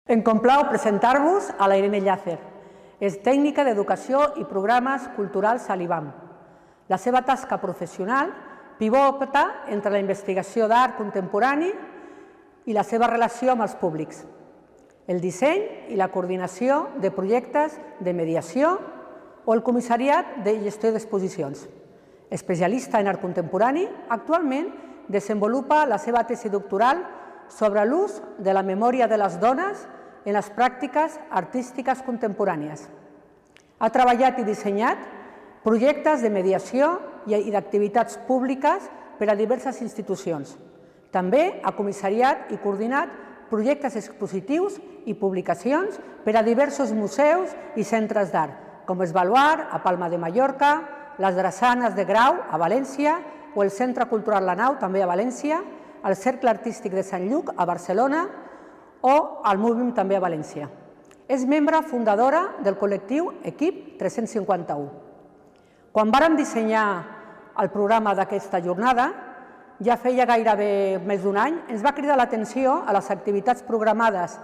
Em complau presentar-vos a la Irene Llàcer. És tècnica d'Educació i Programes Culturals a l'IBAM. La seva tasca professional pivota entre la investigació d'art contemporani i la seva relació amb els públics, el disseny i la coordinació de projectes de mediació o el comissariat de gestió d'exposicions. Especialista en art contemporani, actualment desenvolupa la seva tesi doctoral sobre l'ús de la memòria de les dones en les pràctiques artístiques contemporànies. Ha treballat i dissenyat projectes de mediació i d'activitats públiques per a diverses institucions. També ha comissariat i coordinat projectes expositius i publicacions per a diversos museus i centres d'art, com el Baluard, a Palma de Mallorca, les Drassanes de Grau, a València, o el Centre Cultural La Nau, també a València, el Cercle Artístic de Sant Lluc, a Barcelona, o el Múbium, també a València. És membre fundadora del col·lectiu Equip 351. Quan vàrem dissenyar el programa d'aquesta jornada, ja feia gairebé més d'un any, ens va cridar l'atenció a les activitats programades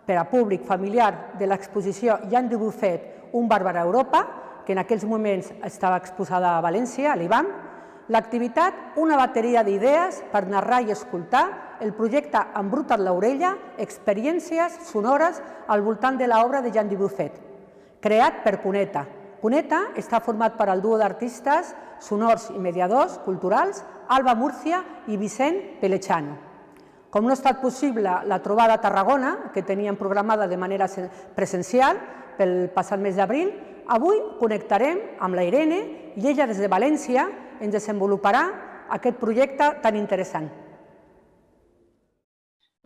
per a públic familiar de l'exposició Jean Dubuffet, Un bàrbar a Europa, que en aquells moments estava exposada a València, a l'IBAM, l'activitat Una bateria d'idees per narrar i escoltar, el projecte Embrutat l'orella, experiències sonores al voltant de l'obra de Jean Dubuffet, creat per Cuneta. Cuneta està format per el duo d'artistes sonors i mediadors culturals Alba Murcia i Vicent Pelechano. Com no ha estat possible la trobada a Tarragona, que teníem programada de manera presencial pel passat mes d'abril, avui connectarem amb la Irene i ella des de València ens desenvoluparà aquest projecte tan interessant.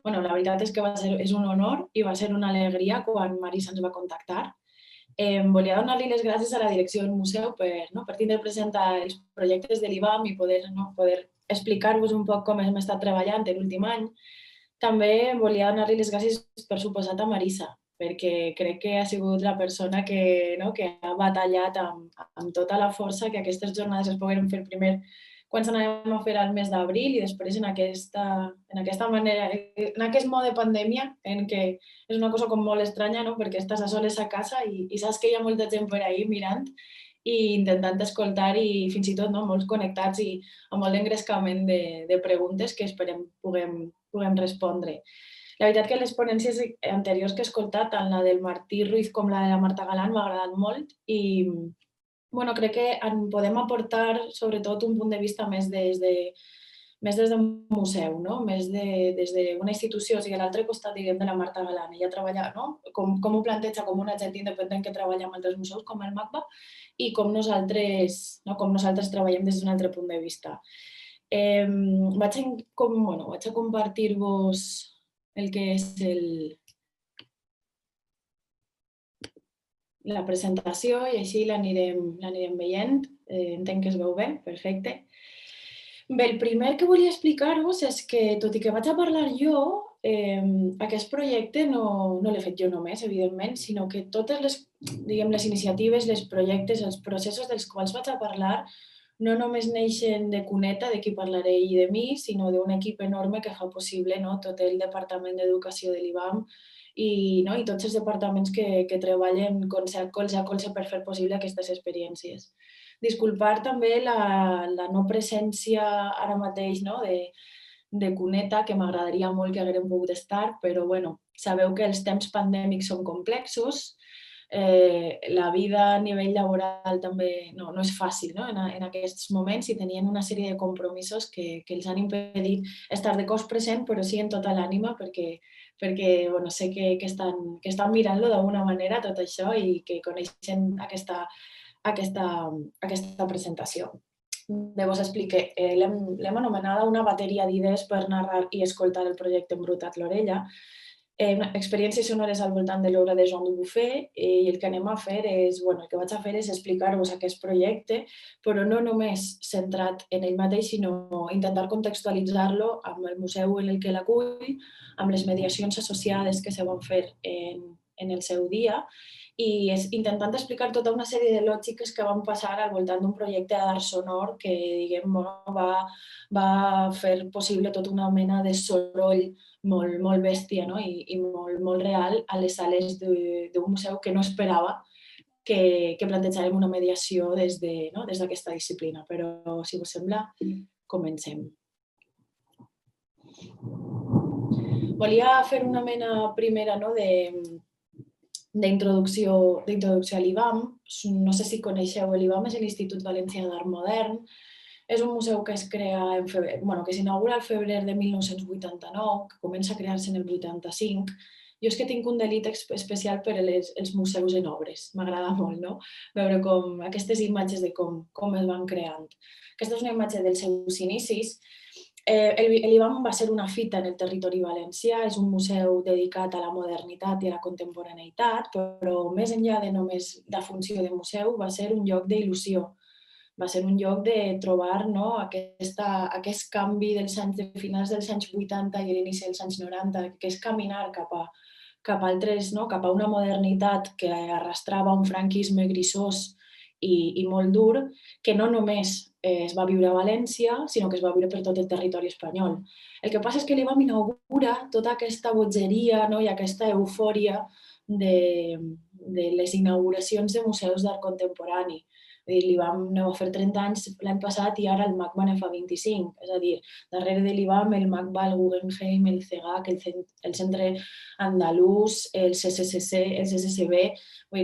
La veritat és que és un honor i va ser una alegria quan Marisa ens va contactar. Volia donar-li les gràcies a la direcció del museu per tindre presentar els projectes de l'IBAM i poder explicar-vos un poc com hem estat treballant l'últim any. També volia donar-li les gràcies, per suposat, a Marisa, perquè crec que ha sigut la persona que ha batallat amb tota la força que aquestes jornades es pogueren fer primer quan s'anàvem a fer al mes d'abril i després en aquesta manera, en aquest mode de pandèmia, en què és una cosa com molt estranya, perquè estàs a soles a casa i saps que hi ha molta gent per ahí mirant i intentant escoltar i fins i tot molts connectats i amb molt d'engrescament de preguntes que esperem puguem respondre. La veritat que les ponències anteriors que he escoltat, tant la del Martí Ruiz com la de la Marta Galán, m'ha agradat molt i crec que en podem aportar sobretot un punt de vista més des d'un museu, més des d'una institució, o sigui, a l'altre costat, diguem, de la Marta Galán. Ella treballa, com ho planteja com un agent independent que treballa amb altres museus, com el MACBA, i com nosaltres treballem des d'un altre punt de vista. Vaig a compartir-vos el que és la presentació i així l'anirem veient. Entenc que es veu bé, perfecte. Bé, el primer que volia explicar-vos és que, tot i que vaig a parlar jo, aquest projecte no l'he fet jo només, evidentment, sinó que totes les iniciatives, els projectes, els processos dels quals vaig a parlar no només neixen de Cuneta, de qui parlaré i de mi, sinó d'un equip enorme que fa possible tot el Departament d'Educació de l'IBAM i tots els departaments que treballen colze a colze per fer possible aquestes experiències. Disculpar també la no presència ara mateix de Cuneta, que m'agradaria molt que haguérem pogut estar, però sabeu que els temps pandèmics són complexos, la vida a nivell laboral també no és fàcil en aquests moments i tenien una sèrie de compromisos que els han impedit estar de cos present, però sí en tota l'ànima perquè sé que estan mirant-lo d'alguna manera tot això i que coneixen aquesta presentació. Llavors explique, l'hem anomenada Una bateria d'idees per narrar i escoltar el projecte Embrutat l'orella, experiències sonores al voltant de l'obra de Jean Dubuffet i el que anem a fer el que vaig a fer és explicar-vos aquest projecte, però no només centrat en ell mateix, sinó intentar contextualitzar-lo amb el museu en el que l'acull, amb les mediacions associades que se van fer en el seu dia i intentant explicar tota una sèrie de lògiques que van passar al voltant d'un projecte d'art sonor que, diguem, va fer possible tota una mena de soroll molt bèstia, no? I molt real a les sales d'un museu que no esperava que plantejàrem una mediació des d'aquesta disciplina. Però, si us sembla, comencem. Volia fer una mena primera d'introducció a l'IBAM. No sé si coneixeu, l'IBAM és l'Institut Valencià d'Art Modern. És un museu que es crea que s'inaugura al febrer de 1989, que comença a crear-se en el 85. Jo és que tinc un delit especial per els museus en obres. M'agrada molt, no? Veure aquestes imatges de com es van creant. Aquesta és una imatge dels seus inicis. L'IBAM va ser una fita en el territori valencià, és un museu dedicat a la modernitat i a la contemporaneïtat, però més enllà de només la funció de museu, va ser un lloc d'il·lusió. Va ser un lloc de trobar aquest canvi de finals dels anys 80 i l'inici dels anys 90, que és caminar cap a una modernitat que arrastrava un franquisme grisós i molt dur, que no només es va viure a València, sinó que es va viure per tot el territori espanyol. El que passa és que l'IBAM inaugura tota aquesta bogeria i aquesta eufòria de les inauguracions de museus d'art contemporani. L'IBAM no va fer 30 anys l'any passat i ara el MAC va ne fa 25. És a dir, darrere de l'IBAM el MAC va el Guggenheim, el CEGAC, el Centre Andalús, el CCCC, el CCCB,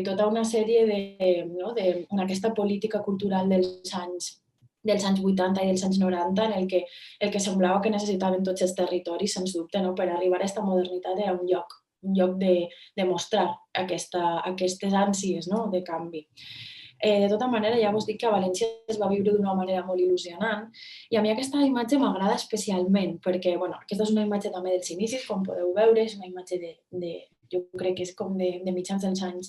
tota una sèrie en aquesta política cultural dels anys 80 i dels anys 90 en el que semblava que necessitaven tots els territoris, sens dubte, per arribar a aquesta modernitat era un lloc de mostrar aquestes ànsies de canvi. De tota manera, ja vos dic que a València es va viure d'una manera molt il·lusionant i a mi aquesta imatge m'agrada especialment perquè aquesta és una imatge també dels inicis, com podeu veure, és una imatge jo crec que és com de mitjans dels anys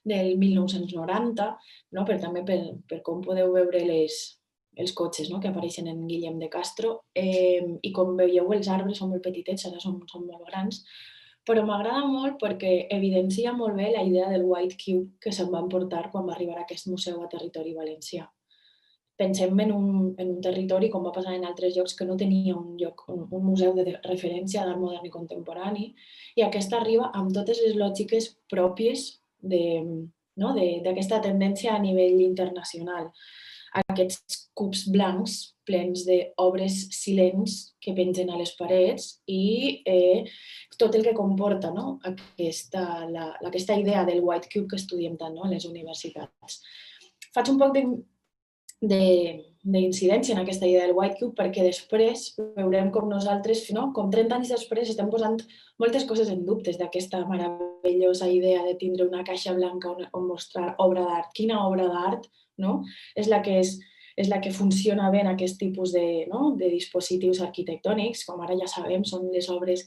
del 1990, però també per com podeu veure els cotxes que apareixen en Guillem de Castro i com veieu els arbres són molt petitets, ara són molt grans, però m'agrada molt perquè evidencia molt bé la idea del White Cube que se'n va emportar quan va arribar a aquest museu a territori valencià. Pensem en un territori, com va passar en altres llocs, que no tenia un museu de referència d'art modern i contemporani, i aquesta arriba amb totes les lògiques pròpies d'aquesta tendència a nivell internacional. Aquests cubs blancs plens d'obres silents que pengen a les parets i tot el que comporta aquesta idea del White Cube que estudiem tant a les universitats. Faig un poc d'incidència en aquesta idea del White Cube perquè després veurem com nosaltres, com 30 anys després, estem posant moltes coses en dubtes d'aquesta meravellosa idea de tindre una caixa blanca on mostrar obra d'art. Quina obra d'art és la que funciona bé en aquest tipus de dispositius arquitectònics, com ara ja sabem, són les obres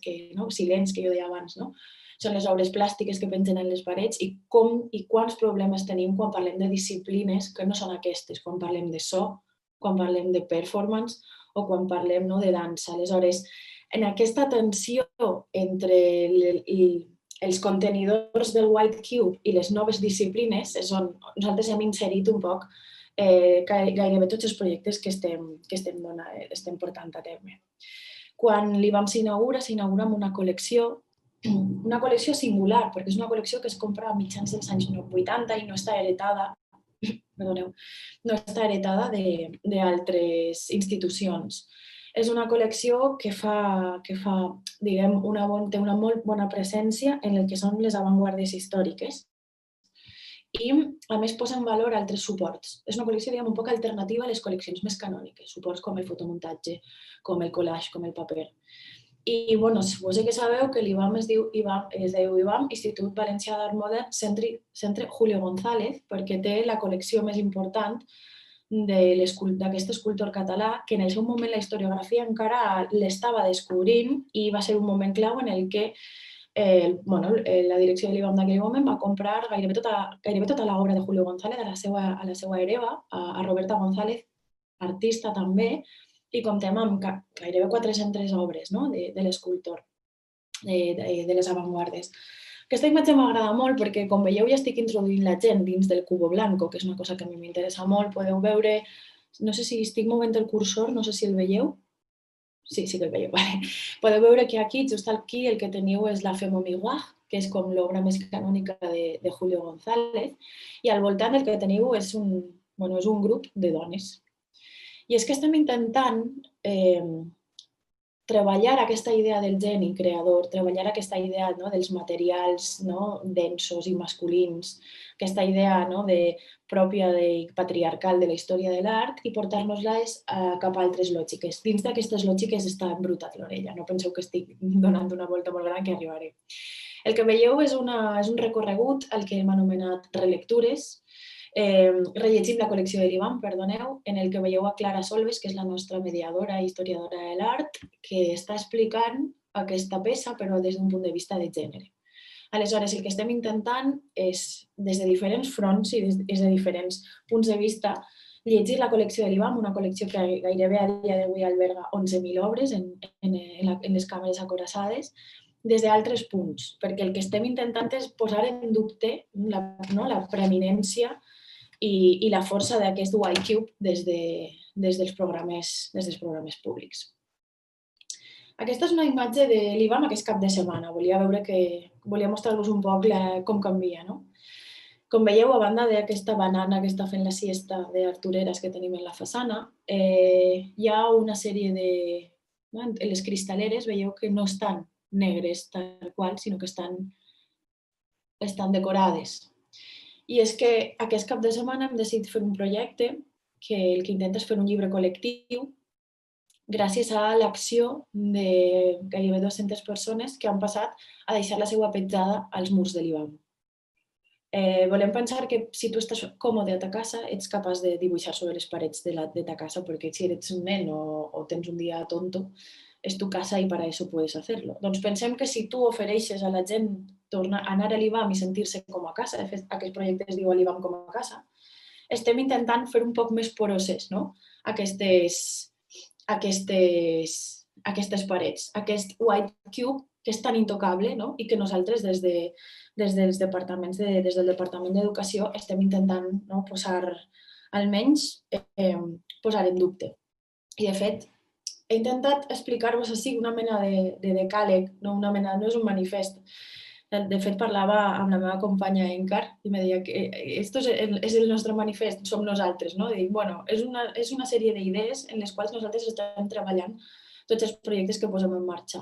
silents que jo deia abans, són les obres plàstiques que pengen en les parets i quants problemes tenim quan parlem de disciplines que no són aquestes, quan parlem de so, quan parlem de performance o quan parlem de dansa. Aleshores, en aquesta tensió entre els contenidors del White Cube i les noves disciplines és on nosaltres hem inserit un poc gairebé tots els projectes que estem portant a terme. Quan l'IBAM s'inaugura amb una col·lecció singular, perquè és una col·lecció que es compra a mitjans dels anys 80 i no està heretada d'altres institucions. És una col·lecció que té una molt bona presència en el que són les avantguardes històriques i, a més, posa en valor altres suports. És una col·lecció, un poc alternativa a les col·leccions més canòniques, suports com el fotomuntatge, com el collage, com el paper. I, suposo que sabeu que l'IBAM es diu IBAM, Institut Valencià d'Art Modern, Centre Julio González, perquè té la col·lecció més important d'aquest escultor català que en el seu moment la historiografia encara l'estava descobrint i va ser un moment clau en el que la direcció de l'IBAM d'aquell moment va comprar gairebé tota l'obra de Julio González a la seva hereva, a Roberta González, artista també, i comptem amb gairebé 400 obres de l'escultor, de les avantguardes. Aquesta imatge m'agrada molt perquè, com veieu, ja estic introduint la gent dins del Cubo Blanco, que és una cosa que a mi m'interessa molt. Podeu veure, no sé si estic movent el cursor, no sé si el veieu. Sí, sí que el veieu. Podeu veure que aquí, just aquí, el que teniu és la Femme au Miroir, que és com l'obra més canònica de Julio González, i al voltant el que teniu és un grup de dones. I és que estem intentant treballar aquesta idea del geni creador, treballar aquesta idea dels materials densos i masculins, aquesta idea pròpia i patriarcal de la història de l'art i portar-nos-la cap a altres lògiques. Dins d'aquestes lògiques està embrutat l'orella. No penseu que estic donant una volta molt gran que arribaré. El que veieu és un recorregut al que hem anomenat relectures. Rellegim la col·lecció de l'Ivam, perdoneu, en el que veieu a Clara Solves, que és la nostra mediadora i historiadora de l'art, que està explicant aquesta peça, però des d'un punt de vista de gènere. Aleshores, el que estem intentant és, des de diferents fronts i des de diferents punts de vista, llegir la col·lecció de l'Ivam, una col·lecció que gairebé a dia d'avui alberga 11.000 obres en les càmeres acoraçades, des d'altres punts, perquè el que estem intentant és posar en dubte la preeminència i la força d'aquest White Cube des dels programes públics. Aquesta és una imatge de l'Ivam aquest cap de setmana. Volia mostrar-vos un poc com canvia. Com veieu, a banda d'aquesta banana que està fent la siesta d'Artureres que tenim en la façana, hi ha una sèrie de... Les cristaleres veieu que no estan negres tal qual, sinó que estan decorades. I és que aquest cap de setmana hem decidit fer un projecte que el que intenta és fer un llibre col·lectiu gràcies a l'acció de gairebé 200 persones que han passat a deixar la seva petjada als murs de l'Ivam. Volem pensar que si tu estàs còmode a ta casa, ets capaç de dibuixar sobre les parets de ta casa, perquè si eres un nen o tens un dia tonto, és tu casa i per a això puedes hacerlo. Doncs pensem que si tu ofereixes a la gent anar a l'Ivam i sentir-se com a casa, de fet, aquest projecte es diu l'Ivam com a casa, estem intentant fer un poc més poroses aquestes parets, aquest white cube que és tan intocable i que nosaltres des del Departament d'Educació estem intentant posar, almenys, posar en dubte. I de fet, he intentat explicar-vos així una mena de decàleg, no és un manifest. De fet, parlava amb la meva companya Encar i em deia que esto és el nostre manifest, som nosaltres. És una sèrie d'idees en les quals nosaltres estem treballant tots els projectes que posem en marxa.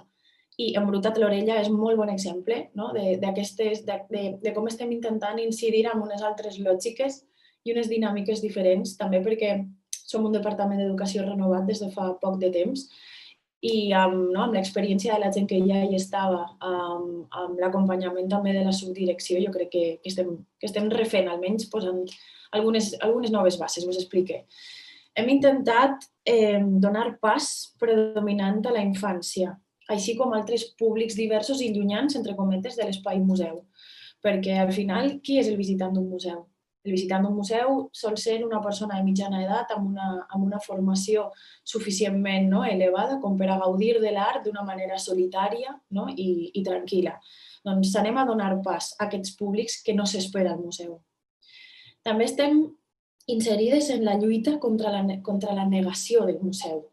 I Embrutat l'orella és molt bon exemple de com estem intentant incidir en unes altres lògiques i unes dinàmiques diferents, també perquè som un departament d'educació renovat des de fa poc de temps i amb l'experiència de la gent que ja hi estava, amb l'acompanyament també de la subdirecció, jo crec que estem refent, almenys posant algunes noves bases, us explique. Hem intentat donar pas predominant a la infància, així com altres públics diversos i llunyans, entre cometes, de l'espai museu. Perquè al final, qui és el visitant d'un museu? El visitant d'un museu sol ser una persona de mitjana edat amb una formació suficientment elevada com per a gaudir de l'art d'una manera solitària i tranquil·la. Doncs anem a donar pas a aquests públics que no s'espera al museu. També estem inserides en la lluita contra la negació del museu.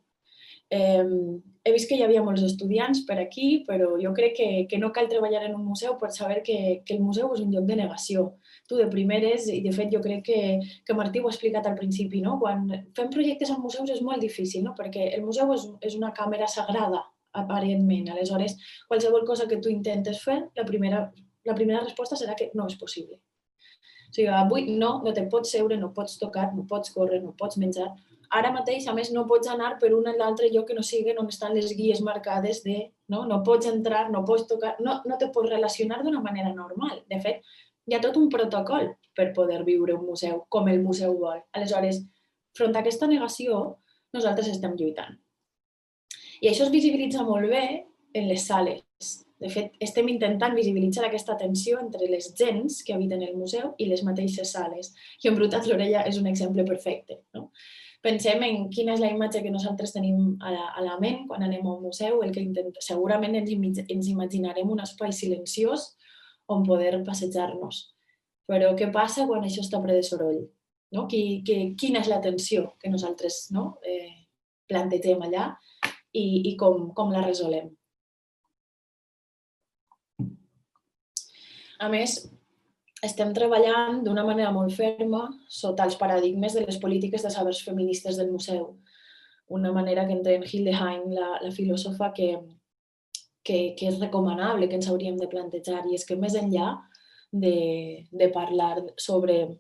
He vist que hi havia molts estudiants per aquí, però jo crec que no cal treballar en un museu per saber que el museu és un lloc de negació. Tu de primeres, i de fet jo crec que Martí ho ha explicat al principi, quan fem projectes en museus és molt difícil, perquè el museu és una càmera sagrada, aparentment. Aleshores, qualsevol cosa que tu intentes fer, la primera resposta serà que no és possible. O sigui, avui no te pots seure, no pots tocar, no pots córrer, no pots menjar. Ara mateix, a més, no pots anar per un o l'altre lloc que no sigui on estan les guies marcades de no pots entrar, no pots tocar, no te pots relacionar d'una manera normal. De fet, hi ha tot un protocol per poder viure un museu com el museu vol. Aleshores, front a aquesta negació, nosaltres estem lluitant. I això es visibilitza molt bé en les sales. De fet, estem intentant visibilitzar aquesta tensió entre les gens que habiten el museu i les mateixes sales. I Embrutat l'orella és un exemple perfecte. Pensem en quina és la imatge que nosaltres tenim a la ment quan anem a un museu. Segurament ens imaginarem un espai silenciós on poder passejar-nos. Però què passa quan això està ple de soroll? No? Quina és la tensió que nosaltres plantegem allà i com la resolem? A més, estem treballant d'una manera molt ferma sota els paradigmes de les polítiques de sabers feministes del museu. Una manera que entén Hildesheim, la filòsofa, que és recomanable, que ens hauríem de plantejar, i és que més enllà de parlar sobre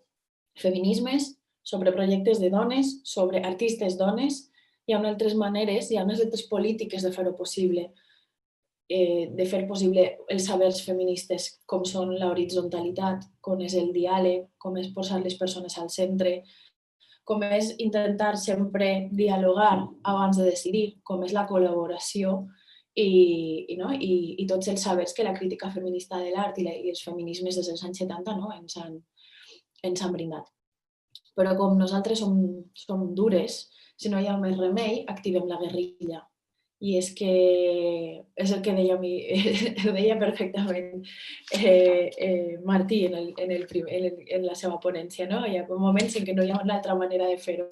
feminismes, sobre projectes de dones, sobre artistes dones, hi ha unes altres maneres, hi ha unes altres polítiques de fer-ho possible, de fer possible els sabers feministes, com són l'horitzontalitat, com és el diàleg, com és posar les persones al centre, com és intentar sempre dialogar abans de decidir, com és la col·laboració i tots els sabers que la crítica feminista de l'art i els feminismes des dels anys 70 ens han brindat. Però com nosaltres som dures, si no hi ha més remei, activem la guerrilla. I és que és el que deia, ho deia perfectament Martí en la seva ponència, no? Hi ha moments en què no hi ha una altra manera de fer-ho.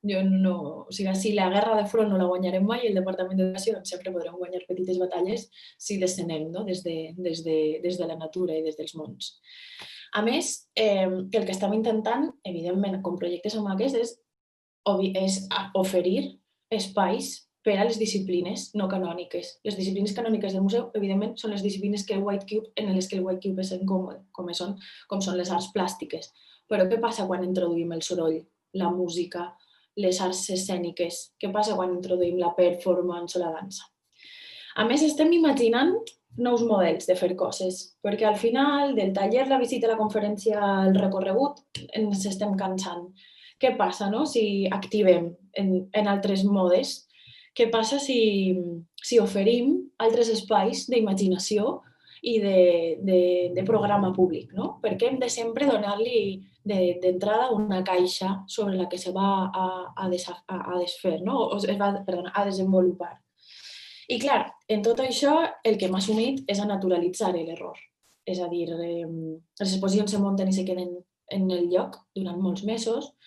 O sigui, si la guerra de front no la guanyarem mai, el Departament d'Educació sempre podrem guanyar petites batalles si les tenem, no? des de la natura i des dels mons. A més, el que estem intentant, evidentment, com projectes com aquests, és oferir espais per a les disciplines no canòniques. Les disciplines canòniques del museu, evidentment, són les disciplines en les que el White Cube és incòmode, com són les arts plàstiques. Però què passa quan introduïm el soroll, la música, les arts escèniques? Què passa quan introduïm la performance o la dansa? A més, estem imaginant nous models de fer coses, perquè al final del taller, la visita, la conferència, el recorregut, ens estem cansant. Què passa si activem en altres modes? Què passa si oferim altres espais d'imaginació i de programa públic? Perquè hem de sempre donar-li d'entrada una caixa sobre la que se va a desfer, a desenvolupar. I clar, en tot això el que hem assumit és a naturalitzar l'error. És a dir, les exposicions se munten i se queden en el lloc durant molts mesos,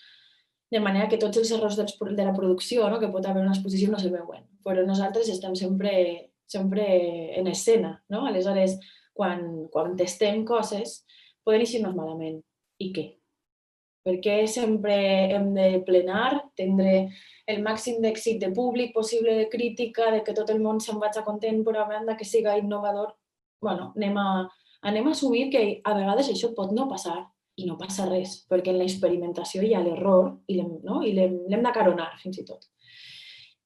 de manera que tots els errors de la producció, que pot haver una exposició, no se veuen. Però nosaltres estem sempre en escena. Aleshores, quan testem coses, poden eixir-nos malament. I què? Perquè sempre hem de plenar, tindre el màxim d'èxit de públic possible, de crítica, de que tot el món se'n vagi content, però a banda que siga innovador. Anem a assumir que a vegades això pot no passar. I no passa res, perquè en l'experimentació hi ha l'error i l'hem d'acaronar, fins i tot.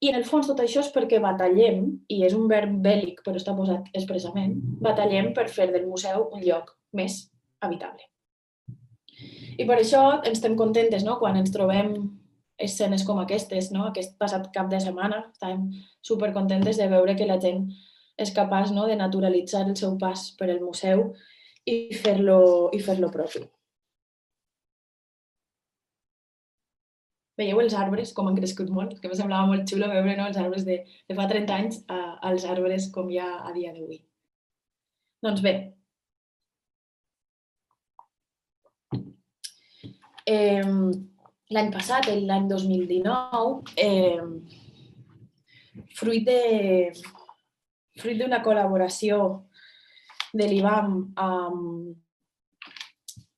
I en el fons tot això és perquè batallem, i és un verb bèl·lic, però està posat expressament, batallem per fer del museu un lloc més habitable. I per això estem contentes quan ens trobem escenes com aquestes, aquest passat cap de setmana, estàvem supercontentes de veure que la gent és capaç de naturalitzar el seu pas per el museu i fer-lo propi. Veieu els arbres com han crescut molt, que em semblava molt xulo veure els arbres de fa 30 anys als arbres com hi ha a dia d'avui. Doncs bé, l'any passat, l'any 2019, fruit d'una col·laboració de l'IBAM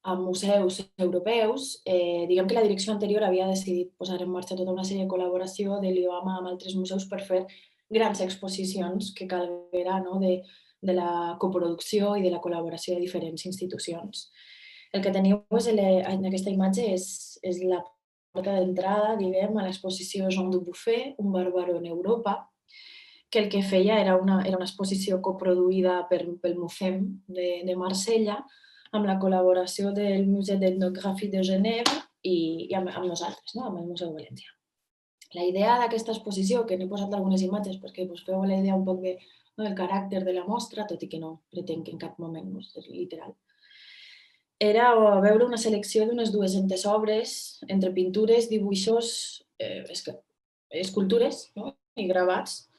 amb museus europeus, diguem que la direcció anterior havia decidit posar en marxa tota una sèrie de col·laboració de l'IBAM amb altres museus per fer grans exposicions que calguera de la coproducció i de la col·laboració de diferents institucions. El que teniu en aquesta imatge és la porta d'entrada, diguem, a l'exposició Jean Dubuffet, un bàrbaro en Europa, que el que feia era una exposició coproduïda pel MUFEM de Marsella, amb la col·laboració del Museu d'Ethnografia de Genève i amb nosaltres, amb el Museu de València. La idea d'aquesta exposició, que n'he posat algunes imatges perquè us feu la idea un poc del caràcter de la mostra, tot i que no pretenc que en cap moment és literal, era veure una selecció d'unes 200 obres entre pintures, dibuixos, escultures i gravats.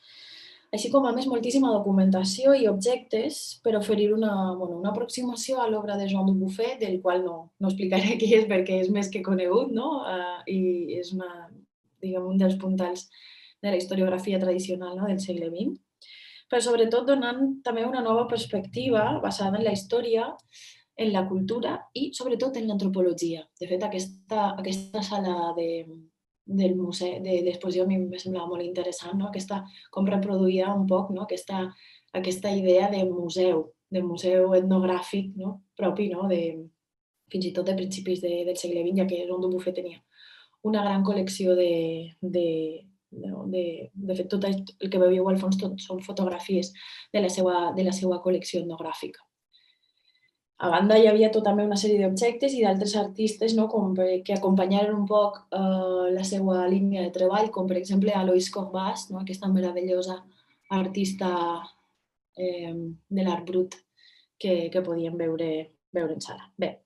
així com a més moltíssima documentació i objectes per oferir una aproximació a l'obra de Jean Dubuffet, del qual no explicaré qui és perquè és més que conegut, no? I és un dels puntals de la historiografia tradicional, no? Del segle XX, però sobretot donant també una nova perspectiva basada en la història, en la cultura i sobretot en l'antropologia. De fet, aquesta sala del museu, de l'exposició, a mi em semblava molt interessant, no? Com reproduïa un poc, no? Aquesta idea de museu etnogràfic, no? Propi, no? Fins i tot de principis del segle XX, ja que Jean Dubuffet tenia una gran col·lecció de fet, tot el que veieu al fons tot són fotografies de la seva col·lecció etnogràfica. A banda, hi havia també una sèrie d'objectes i d'altres artistes, no? Que acompanyaren un poc la seva línia de treball, com per exemple Alois Corbas, no? Aquesta meravellosa artista de l'art brut que podíem veure en sala. Bé,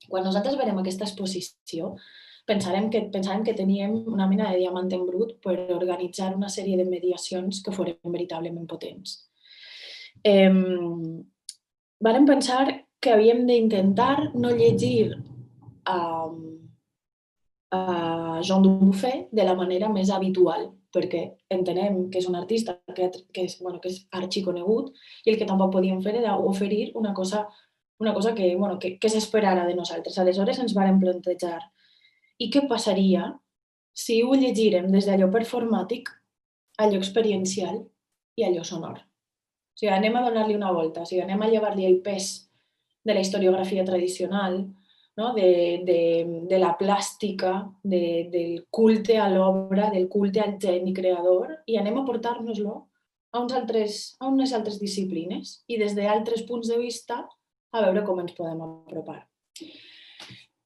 quan nosaltres veiem aquesta exposició, pensàvem que teníem una mena de diamant en brut per organitzar una sèrie de mediacions que foren veritablement potents. Vàrem pensar que havíem d'intentar no llegir a Jean Dubuffet de la manera més habitual, perquè entenem que és un artista que és arxiconegut i el que tampoc podíem fer era oferir una cosa que s'esperara de nosaltres. Aleshores ens vàrem plantejar i què passaria si ho llegirem des d'allò performàtic a allò experiencial i a allò sonor. O sigui, anem a donar-li una volta, o sigui, anem a llevar-li el pes de la historiografia tradicional, no? de la plàstica, del culte a l'obra, del culte al geni creador, i anem a portar-nos-lo a unes altres disciplines i des d'altres punts de vista a veure com ens podem apropar.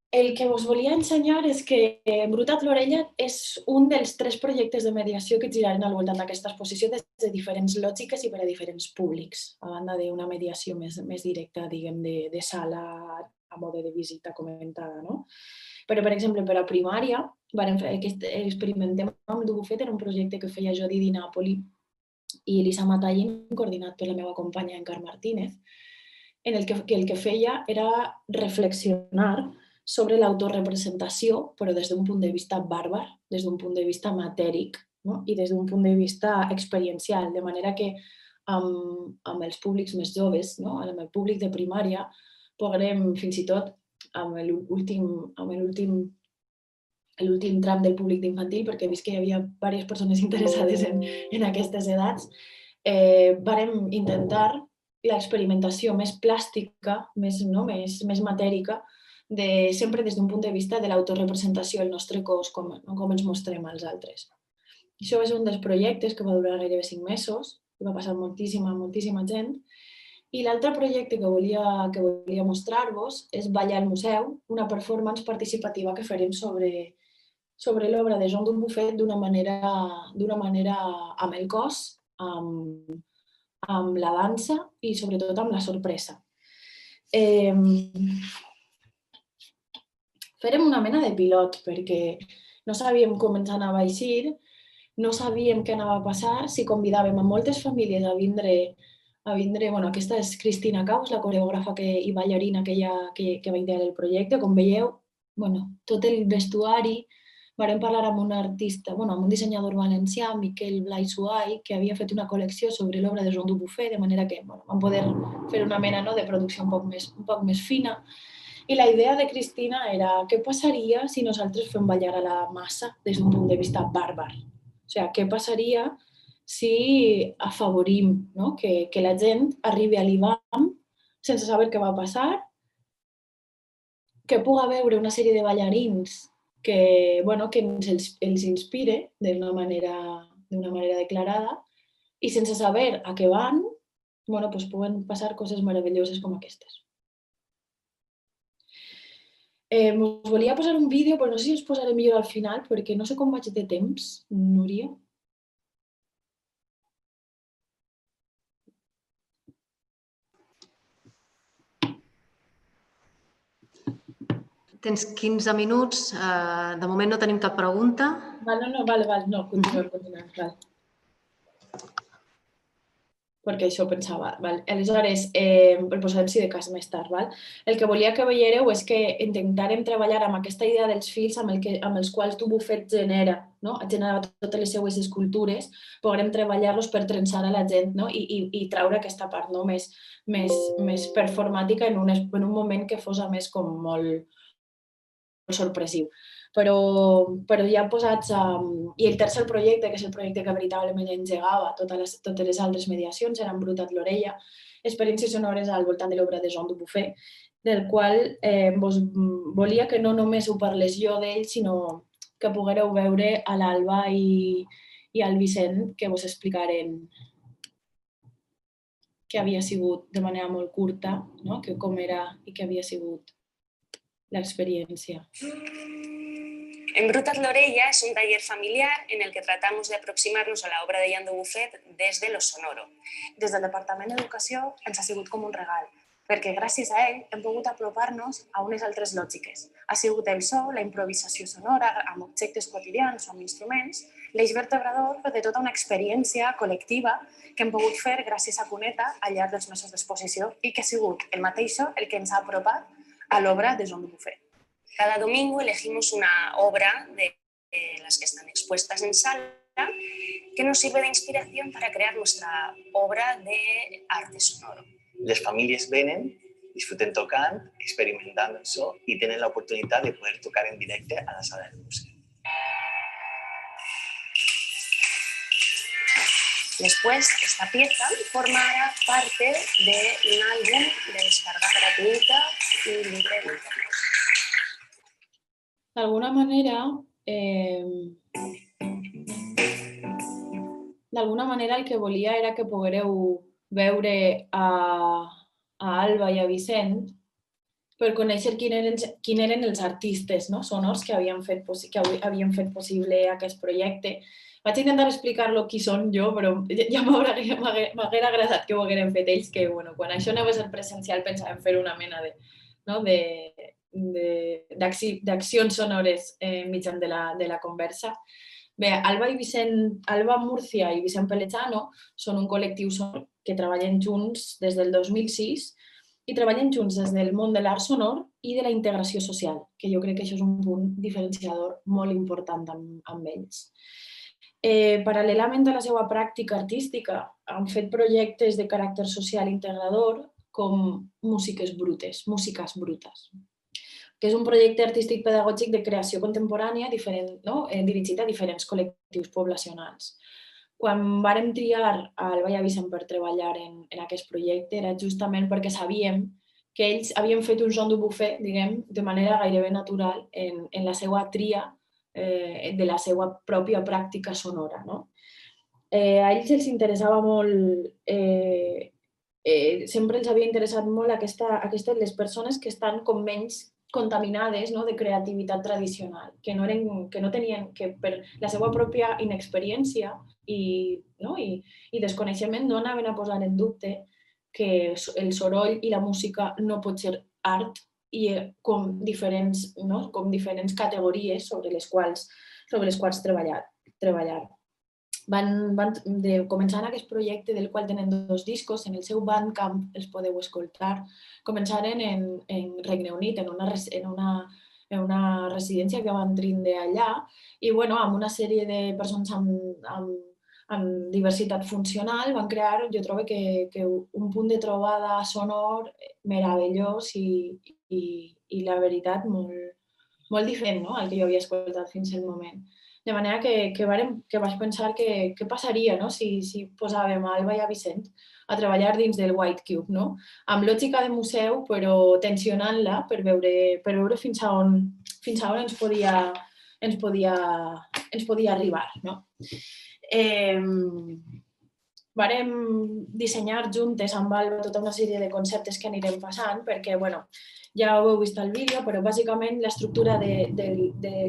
El que us volia ensenyar és que Embrutat l'orella és un dels 3 projectes de mediació que giraren al voltant d'aquesta exposició des de diferents lògiques i per a diferents públics, a banda d'una mediació més directa, diguem, de sala a mode de visita comentada, no? Però, per exemple, per a primària, experimentem amb Dubuffet, era un projecte que feia Jodi Di Napoli i Elisa Matallin, coordinat per la meva companya Encar Martínez, en el que feia era reflexionar sobre l'autorepresentació, però des d'un punt de vista bàrbar, des d'un punt de vista matèric, no? I des d'un punt de vista experiencial, de manera que amb els públics més joves, no? Amb el públic de primària, podrem fins i tot amb l'últim tram del públic d'infantil, perquè he vist que hi havia diverses persones interessades en aquestes edats, vàrem intentar l'experimentació més plàstica, més matèrica, sempre des d'un punt de vista de l'autorepresentació del nostre cos, com ens mostrem als altres. Això va ser un dels projectes que va durar gairebé 5 mesos, i va passar moltíssima gent. I l'altre projecte que volia mostrar-vos és Ballar al museu, una performance participativa que farem sobre l'obra de Jean Dubuffet d'una manera amb el cos, amb la dansa i sobretot amb la sorpresa. Fèrem una mena de pilot perquè no sabíem com ens anava a eixir, no sabíem què anava a passar, si convidàvem a moltes famílies a vindre, aquesta és Cristina Caus, la coreògrafa i ballarina que va idear el projecte. Com veieu, tot el vestuari, vàrem parlar amb un artista, amb un dissenyador valencià, Miquel Blai Suai, que havia fet una col·lecció sobre l'obra de Jean Dubuffet, de manera que vam poder fer una mena de producció un poc més fina. I la idea de Cristina era què passaria si nosaltres fem ballar a la massa des d'un punt de vista bàrbar. O sigui, què passaria si afavorim que la gent arribi a l'IBAM sense saber què va passar, que pugui veure una sèrie de ballarins que els inspire d'una manera declarada i sense saber a què van, poden passar coses meravelloses com aquestes. Us volia posar un vídeo, però no sé si us posaré millor al final, perquè no sé com vaig de temps, Núria. Tens 15 minuts, de moment no tenim cap pregunta. No, continuem. perquè això pensava. Val? Aleshores, el posarem si de cas més tard. Val? El que volia que veiéreu és que intentarem treballar amb aquesta idea dels fils amb els quals tu bufet genera, no? Genera totes les seues escultures, podrem treballar-los per trensar a la gent, no? I traure aquesta part, no? més performàtica en un moment que fos a més com molt sorpressiu. Però ja posats... I el tercer projecte, que és el projecte que veritablement engegava totes les altres mediacions, era Embrutat l'orella, experiències sonores al voltant de l'obra de Jean Dubuffet, del qual volia que no només ho parlés jo d'ell, sinó que poguéreu veure a l'Alba i al Vicent, que vos explicaren que havia sigut de manera molt curta, no? Que com era i que havia sigut l'experiència. Embrutat l'orella es un taller familiar en el que tratamos de aproximarnos a la obra de Jean Dubuffet desde lo sonoro. Des del Departament d'Educació ens ha sigut com un regal, perquè gràcies a ell hem pogut apropar-nos a unes altres lògiques. Ha sigut el so, la improvisació sonora amb objectes quotidians o amb instruments, l'eix vertebrador de tota una experiència col·lectiva que hem pogut fer gràcies a Cuneta al llarg dels mesos d'exposició i que ha sigut el mateix el que ens ha apropat a l'obra de Jean Dubuffet. Cada domingo elegimos una obra de las que están expuestas en sala que nos sirve de inspiración para crear nuestra obra de arte sonoro. Les famílies venen, disfruten tocant, experimentant el so i tenen l'oportunitat de poder tocar en directe a la sala del museu. Después, esta pieza formará parte de un álbum de descarga gratuita y libre de internet. D'alguna manera el que volia era que poguéreu veure a Alba i a Vicent per conèixer quin eren els artistes, no? Sonors que havien fet possible aquest projecte. Vaig intentar explicar-lo qui són jo, però ja m'haguera agradat que ho hagueren fet ells, que quan això anava a ser presencial pensàvem fer una mena d'accions sonores mitjan de la conversa. Bé, Alba Murcia i Vicent Pelechano són un col·lectiu que treballen junts des del 2006 i treballen junts des del món de l'art sonor i de la integració social, que jo crec que això és un punt diferenciador molt important amb ells. Paral·lelament a la seva pràctica artística, han fet projectes de caràcter social integrador com Músiques brutes, que és un projecte artístic pedagògic de creació contemporània dirigit a diferents col·lectius poblacionals. Quan vàrem triar a Alba i a Vicent per treballar en aquest projecte era justament perquè sabíem que ells havien fet un Jean Dubuffet, diguem, de manera gairebé natural en la seva tria de la seva pròpia pràctica sonora. A ells els interessava molt, sempre els havia interessat molt les persones que estan com menys contaminades de creativitat tradicional, que no tenien, que per la seva pròpia inexperiència i desconeixement no anaven a posar en dubte que el soroll i la música no pot ser art i com diferents categories sobre les quals treballar. Començant aquest projecte del qual tenen 2 discos, en el seu Bandcamp els podeu escoltar, començaren en Regne Unit, en una residència que van tindre allà i amb una sèrie de persones amb diversitat funcional van crear, jo trobo que un punt de trobada sonor meravellós i la veritat molt diferent al que jo havia escoltat fins al moment. De manera que vaig pensar què passaria si posàvem a Alba i a Vicent a treballar dins del White Cube, amb lògica de museu, però tensionant-la per veure fins a on ens podia arribar. Vàrem dissenyar juntes amb Alba tota una sèrie de conceptes que anirem passant, perquè ja ho heu vist al vídeo, però bàsicament l'estructura de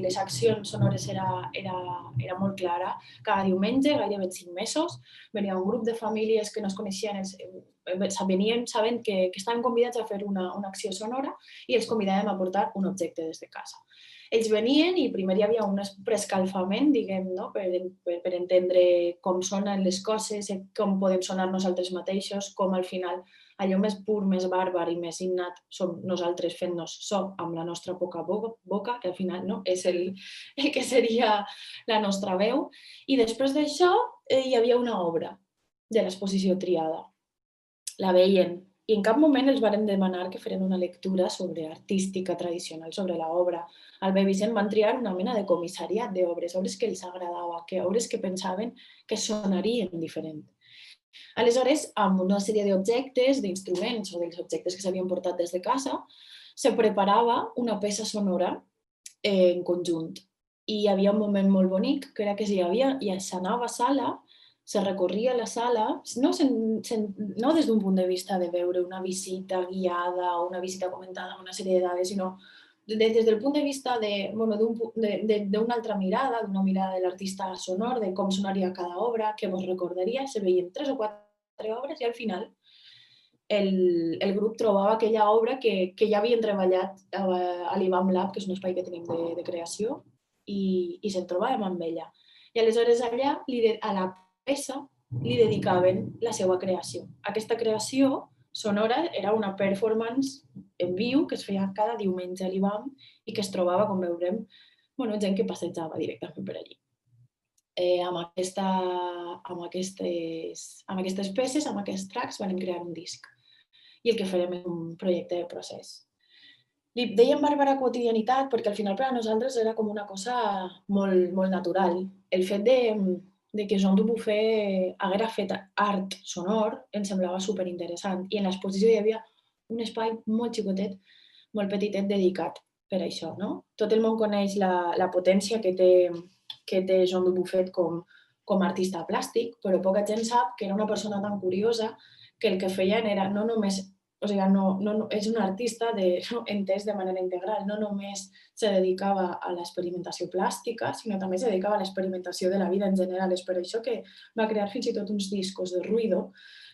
les accions sonores era molt clara. Cada diumenge, gairebé 5 mesos, venia un grup de famílies que no es coneixien, venien sabent que estaven convidats a fer una acció sonora i els convidàvem a portar un objecte des de casa. Ells venien i primer hi havia un preescalfament, diguem, no? per entendre com sonen les coses, com podem sonar nosaltres mateixos, com al final allò més pur, més bàrbar i més innat som nosaltres fent-nos so amb la nostra poca boca, que al final no? És el que seria la nostra veu. I després d'això hi havia una obra de l'exposició triada. La veien. I en cap moment els varen demanar que feren una lectura sobre artística tradicional, sobre l'obra. Al Albé Vicent van triar una mena de comissariat d'obres, obres que els agradava, obres que pensaven que sonarien diferent. Aleshores, amb una sèrie d'objectes, d'instruments o dels objectes que s'havien portat des de casa, se preparava una peça sonora en conjunt. I hi havia un moment molt bonic, que era que s'anava a sala, se recorria la sala, no des d'un punt de vista de veure una visita guiada o una visita comentada amb una sèrie de dades, sinó des del punt de vista d'una altra mirada, d'una mirada de l'artista sonor, de com sonaria cada obra, què vos recordaria, se veien 3 o 4 obres i al final el grup trobava aquella obra que ja havien treballat a l'IBAM Lab, que és un espai que tenim de creació, i se'n trobàvem amb ella. I aleshores allà, a la peça, li dedicaven la seva creació. Aquesta creació sonora era una performance en viu que es feia cada diumenge a l'IBAM i que es trobava, com veurem, gent que passejava directament per allí. Amb aquestes peces, amb aquests tracks, vam crear un disc. I el que farem és un projecte de procés. Li dèiem bàrbara quotidianitat perquè al final per a nosaltres era com una cosa molt, molt natural. El fet de que Jean Dubuffet haguera fet art sonor ens semblava superinteressant i en l'exposició hi havia un espai molt xicotet, molt petitet, dedicat per això. Tot el món coneix la potència que té Jean Dubuffet com a artista plàstic, però poca gent sap que era una persona tan curiosa que el que feien era no només, és un artista entès de manera integral, no només se dedicava a l'experimentació plàstica, sinó també se dedicava a l'experimentació de la vida en general. És per això que va crear fins i tot uns discos de ruïdo,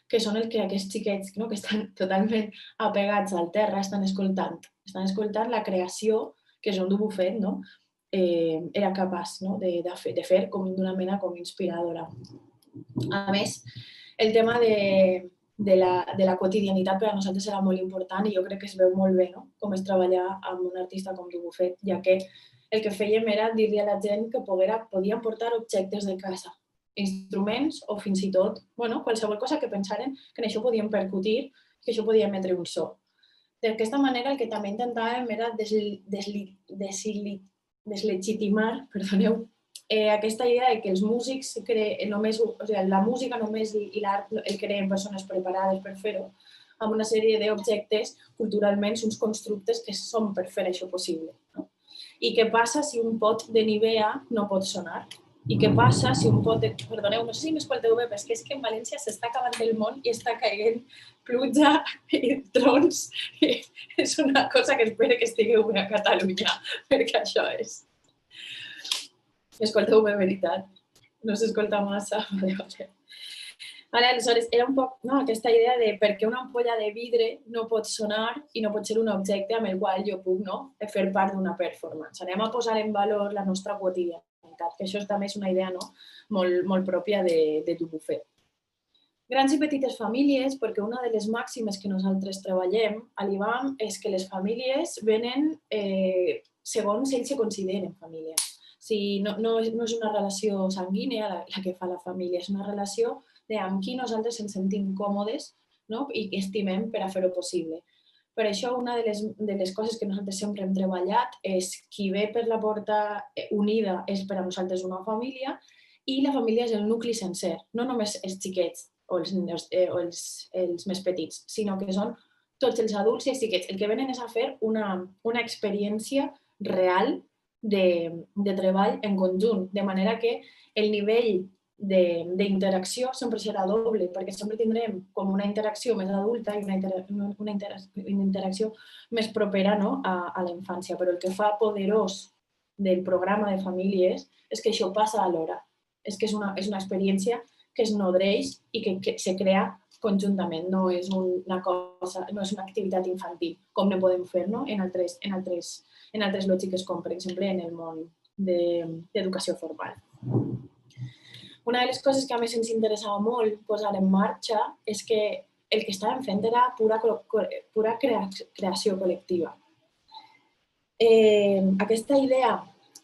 que són el que aquests xiquets que estan totalment apegats al terra estan escoltant. Estan escoltant la creació que Jean Dubuffet era capaç de fer com d'una mena com inspiradora. A més, el tema de la quotidianitat per a nosaltres era molt important i jo crec que es veu molt bé com es treballar amb un artista com Dubuffet, ja que el que fèiem era dir-li a la gent que podien portar objectes de casa, instruments o fins i tot qualsevol cosa que pensaren que en això podien percutir, que això podia emetre un so. D'aquesta manera el que també intentàvem era deslegitimar, aquesta idea de que els músics, la música només i l'art el creen persones preparades per fer-ho, amb una sèrie d'objectes culturalment, uns constructes que són per fer això possible. I què passa si un pot de Nivea no pot sonar? I què passa si un pot de... Perdoneu, no sé si m'escolteu bé, però és que en València s'està acabant el món i està caient pluja i trons. És una cosa que espero que estigueu bé a Catalunya, perquè això és... M'escolteu bé, veritat? No s'escolta massa? Aleshores, era un poc aquesta idea de per què una ampolla de vidre no pot sonar i no pot ser un objecte amb el qual jo puc fer part d'una performance. Anem a posar en valor la nostra quotidianitat, que això també és una idea molt pròpia de Dubuffet. Grans i petites famílies, perquè una de les màximes que nosaltres treballem a l'IBAM és que les famílies venen segons ells se consideren famílies. No és una relació sanguínia la que fa la família, és una relació amb qui nosaltres ens sentim còmodes i que estimem per a fer-ho possible. Per això, una de les coses que nosaltres sempre hem treballat és qui ve per la porta unida és per a nosaltres una família i la família és el nucli sencer, no només els xiquets o els més petits, sinó que són tots els adults i els xiquets. El que venen és a fer una experiència real de treball en conjunt, de manera que el nivell d'interacció sempre serà doble, perquè sempre tindrem com una interacció més adulta i una interacció més propera a la infància. Però el que fa poderós del programa de famílies és que això passa alhora. És que és una experiència que es nodreix i que se crea conjuntament, no és una cosa, no és una activitat infantil, com ne podem fer en altres lògiques, com per exemple en el món d'educació formal. Una de les coses que a més ens interessava molt posar en marxa és que el que estàvem fent era pura creació col·lectiva. Aquesta idea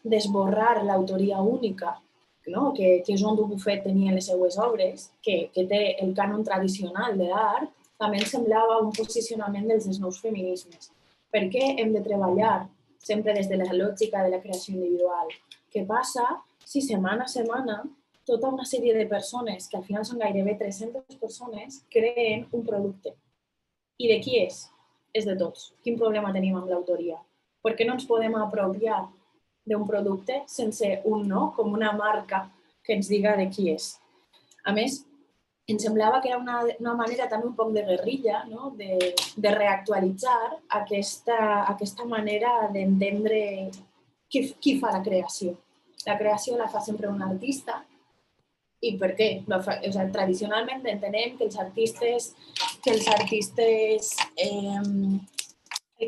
d'esborrar l'autoria única, que Joan Dubuffet tenia en les seues obres, que té el cànon tradicional de l'art, també ens semblava un posicionament dels nous feminismes. Per què hem de treballar sempre des de la lògica de la creació individual? Què passa si setmana a setmana tota una sèrie de persones, que al final són gairebé 300 persones, creen un producte? I de qui és? És de tots. Quin problema tenim amb l'autoria? Per què no ens podem apropiar d'un producte sense un no, com una marca que ens diga de qui és? A més, ens semblava que era una manera també un poc de guerrilla, de reactualitzar aquesta manera d'entendre qui fa la creació. La creació la fa sempre un artista. I per què? Tradicionalment entenem que els artistes el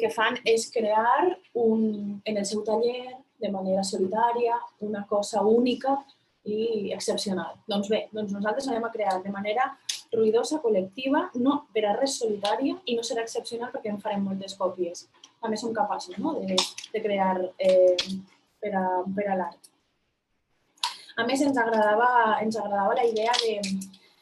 que fan és crear en el seu taller, de manera solitària, una cosa única i excepcional. Doncs bé, nosaltres anem a crear de manera ruïdosa, col·lectiva, no per a res solitària i no serà excepcional perquè en farem moltes còpies. També som capaços de crear per a l'art. A més, ens agradava la idea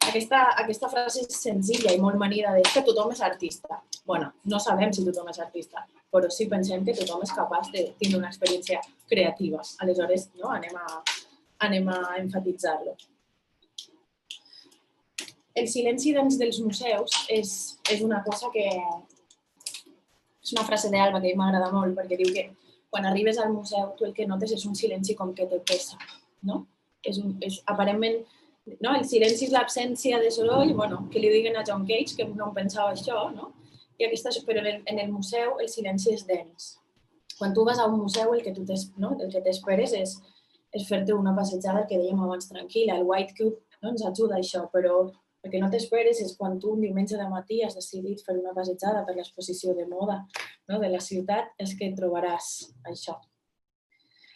d'aquesta frase senzilla i molt manida de que tothom és artista. Bueno, no sabem si tothom és artista, però sí pensem que tothom és capaç de tenir una experiència creativa. Aleshores, anem a emfatitzar-lo. El silenci dels museus és una cosa que... És una frase d'Alba que m'agrada molt, perquè diu que quan arribes al museu tu el que notes és un silenci com que te pesa, no? Aparentment, el silenci és l'absència de soroll, que li diguen a John Cage, que no em pensava això, però en el museu el silenci és dens. Quan tu vas a un museu el que t'esperes és fer-te una passejada, que dèiem abans, tranquil·la. El White Cube ens ajuda a això, però el que no t'esperes és quan tu un diumenge de matí has decidit fer una passejada per l'exposició de moda de la ciutat, és que trobaràs això.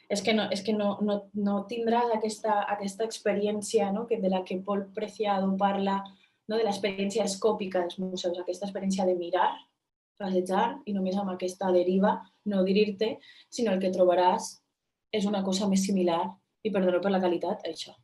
És que no tindràs aquesta experiència de la que Paul Preciado parla, de l'experiència escòpica dels museus, aquesta experiència de mirar, passejar i només amb aquesta deriva no dir-te, sinó el que trobaràs és una cosa més similar i, perdó per la qualitat, això.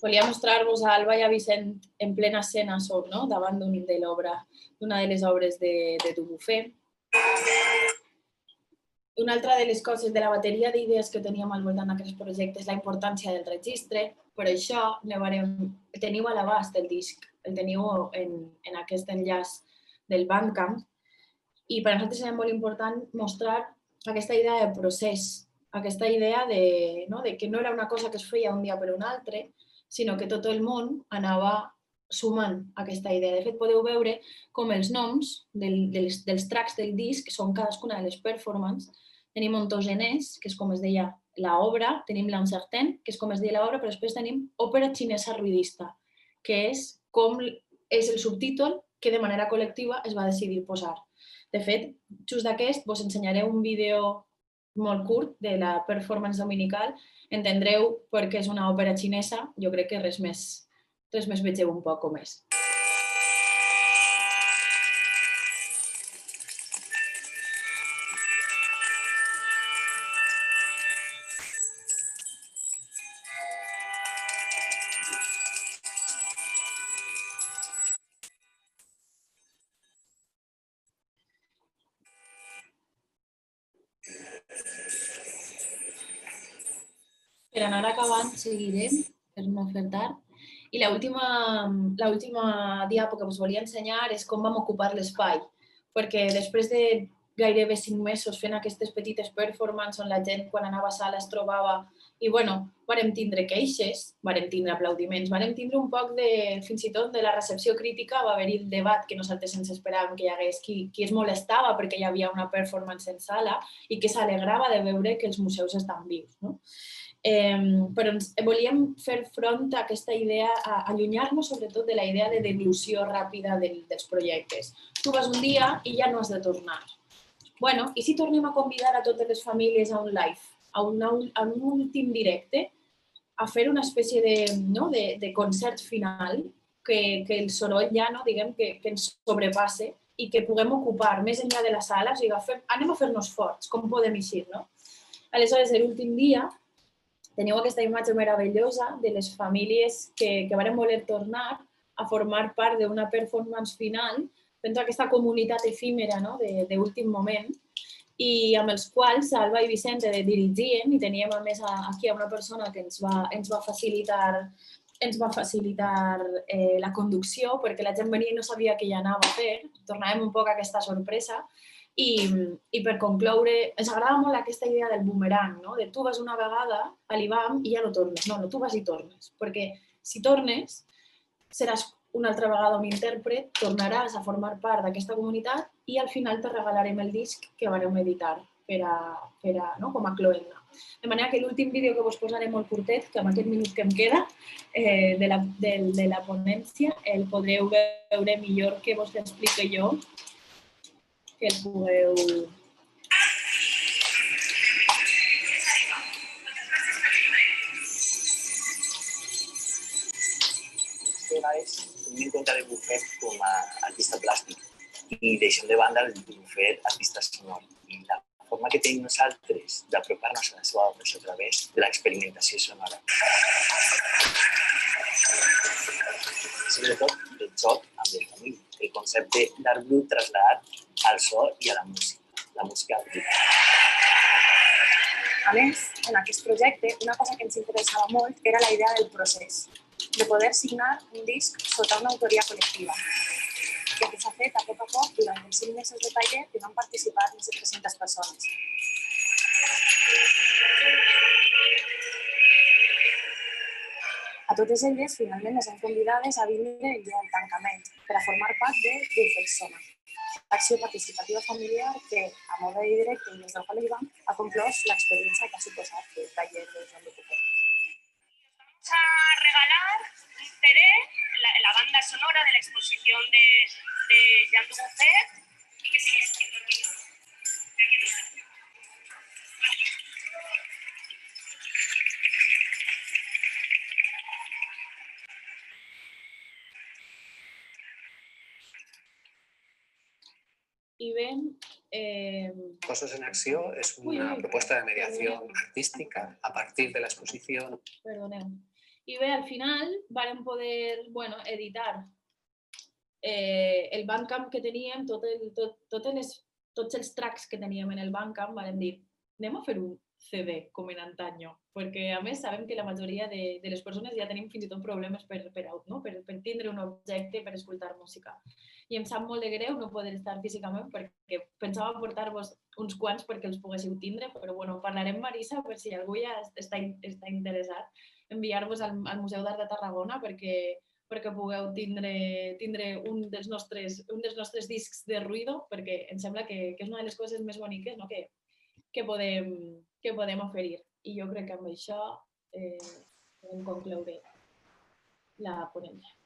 Volia mostrar-vos a Alba i a Vicent en plena escena davant d'una de les obres de Dubuffet. Una altra de les coses de la bateria d'idees que teníem al voltant d'aquests projectes és la importància del registre. Per això teniu a l'abast el disc, el teniu en aquest enllaç del Bandcamp. I per a nosaltres era molt important mostrar aquesta idea de procés, aquesta idea de que no era una cosa que es feia un dia per un altre, sinó que tot el món anava sumant aquesta idea. De fet, podeu veure com els noms dels tracks del disc són cadascuna de les performances. Tenim Ontogenès, que és com es deia l'obra, tenim l'Incertain, que és com es deia l'obra, però després tenim Òpera xinesa ruïdista, que és com és el subtítol que de manera col·lectiva es va decidir posar. De fet, just d'aquest vos ensenyaré un vídeo molt curt de la performance dominical. Entendreu per què és una òpera xinesa. Jo crec que res més vegeu un poc com és. Per anar acabant, seguirem, per no fer tard. I l'última diapo que us volia ensenyar és com vam ocupar l'espai, perquè després de gairebé 5 mesos fent aquestes petites performances on la gent quan anava a sala es trobava i, vàrem tindre queixes, vàrem tindre aplaudiments, vàrem tindre un poc de, fins i tot, de la recepció crítica, va haver-hi el debat que nosaltres ens esperàvem que hi hagués qui es molestava perquè hi havia una performance en sala i que s'alegrava de veure que els museus estan vius, no? Però volíem fer front a aquesta idea, a allunyar-nos sobretot de la idea de devolució ràpida dels projectes. Tu vas un dia i ja no has de tornar. Bueno, i si tornem a convidar a totes les famílies a un live, a un últim directe, a fer una espècie de concert final, que el soroll ja, diguem, que ens sobrepasse i que puguem ocupar més enllà de la sala, o sigui, anem a fer-nos forts, com podem eixir, no? Aleshores, l'últim dia, teniu aquesta imatge meravellosa de les famílies que varen voler tornar a formar part d'una performance final fent aquesta comunitat efímera d'últim moment i amb els quals Alba i Vicente dirigien i teníem a més aquí una persona que ens va facilitar la conducció perquè la gent venia i no sabia què hi anava a fer. Tornàvem un poc a aquesta sorpresa i per concloure, ens agrada molt aquesta idea del boomerang, de tu vas una vegada a l'IBAM i ja no tornes. No, tu vas i tornes, perquè si tornes seràs una altra vegada un intèrpret, tornaràs a formar part d'aquesta comunitat i al final te regalarem el disc que varem editar com a cloenda. De manera que l'últim vídeo que vos posaré molt curtet, que amb aquest minut que em queda de la ponència, el podreu veure millor que vos l'explique jo, que el pugueu... Tenim en compte el Bufet com a artista plàstic i deixem de banda el Bufet artista sonor. I la forma que tenim nosaltres d'apropar-nos a la seva obra és a través de l'experimentació sonora. Sobretot el joc amb les famílies, el concepte d'art brut traslladat al so i a la música bruta. A més, en aquest projecte, una cosa que ens interessava molt era la idea del procés, de poder signar un disc sota una autoria col·lectiva, que s'ha fet a poc durant els 5 mesos de taller que van participar més de 300 persones. A totes elles, finalment, les hem convidades a vindre el dia del tancament per a formar part de Bufet-Sona, l'acció participativa familiar que, a mode de directe i des del qual IBAM, ha conclòs l'experiència que ha suposat el taller de Joan de Bufet. Vamos a regalar un CD, la banda sonora de la exposición de Joan de Bufet y que sigue siendo ruido. Y ven... Cosas en Acció es una propuesta de mediación artística a partir de la exposición. Perdoneu. I bé, al final vàrem poder editar el Bandcamp que teníem, tots els tracks que teníem en el Bandcamp, vàrem dir, anem a fer un CD, com en antanyo, perquè a més sabem que la majoria de les persones ja tenim fins i tot problemes per tindre un objecte, per escoltar música. I em sap molt de greu no poder estar físicament perquè pensava portar-vos uns quants perquè els poguéssiu tindre, però parlarem, Marisa, per si algú ja està interessat, enviar-vos al Museu d'Art de Tarragona perquè pugueu tindre un dels nostres discs de ruïdo, perquè em sembla que és una de les coses més boniques que podem oferir. I jo crec que amb això podem concloure la ponència.